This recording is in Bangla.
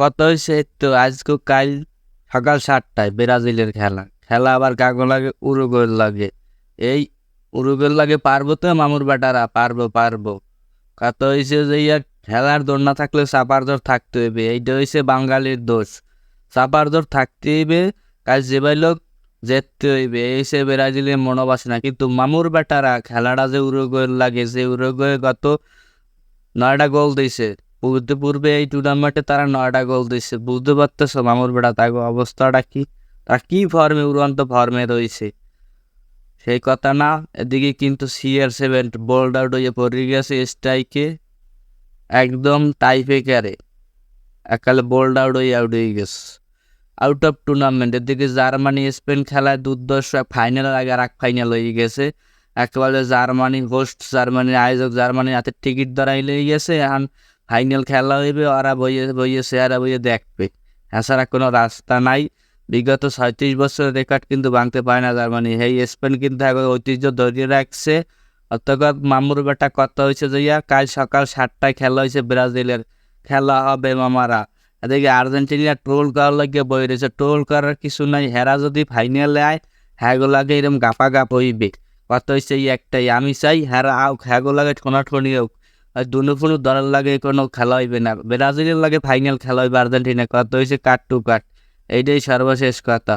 কত হয়েছে তো আজকে কাল সকাল 7টায় ব্রাজিলের খেলা আবার কাগো লাগে উরুগুয়ের লাগে। এই উরুগুয়ের লাগে পারবো তো মামুর বেটারা পারবো কত হয়েছে যে খেলার দৌড় না থাকলে চাপার জোর থাকতে হইবে। এইটা হয়েছে বাঙালির দোষ, চাপার জোর থাকতে হইবে। কাজ যে লোক যেতে হইবে এই সে ব্রাজিলের মনোবাসে না। কিন্তু মামুর বেটারা খেলাটা যে উরুগুয়ের লাগে, যে উরুগুয়ে গত 9টা গোল দিয়েছে পূর্বে এই টুর্নামেন্টে তারা 9টা গোল দিচ্ছে। বুঝতে পারতেছো মামুর বেটা তার অবস্থাটা কি, তার কি ফর্মে উড়ন্ত ফর্মে রয়েছে সেই কথা না। এদিকে কিন্তু CR7 বোল্ড আউট হয়ে পড়ে গেছে স্ট্রাইকে, একদম টাইফেকারে একালে বোল্ড আউট হয়ে গেছে আউট অফ টুর্নামেন্ট। এদিকে জার্মানি স্পেন খেলায় দুর্দর্শ ফাইনালের আগে আর এক ফাইনাল হয়ে গেছে। একেবারে জার্মানি হোস্ট, জার্মানির আয়োজক জার্মানির হাতে টিকিট ধরাই লেগে গেছে। এখন ফাইনাল খেলা হইবে, ওরা বইয়ে চেহারা বইয়ে দেখবে, এছাড়া কোনো রাস্তা নাই। বিগত 36 বছরের রেকর্ড কিন্তু ভাঙতে পারে না জার্মানি। এই স্পেন কিন্তু এখন ঐতিহ্য ধরিয়ে রাখছে। অর্থাৎ মামুর বেটা কথা হয়েছে যে কাল সকাল 7টায় খেলা হয়েছে ব্রাজিলের, খেলা হবে মামারা। এদিকে আর্জেন্টিনা ট্রোল করার লাগে বই রয়েছে, ট্রোল করার কিছু নাই। হেরা যদি ফাইনালে আয় হ্যাগোলাগে এরকম গাপা গাপ হইবে। কত হয়েছে একটাই, আমি চাই হেরা আউক, হ্যাগোলাগে ঠোনাঠনি হোক, আর দুনুফুনু দলের লাগে কোনো খেলা হইবে না। ব্রাজিলের লাগে ফাইনাল খেলা হইবে আর্জেন্টিনা। কত হয়েছে কাট টু কাট, এইটাই সর্বশেষ কথা।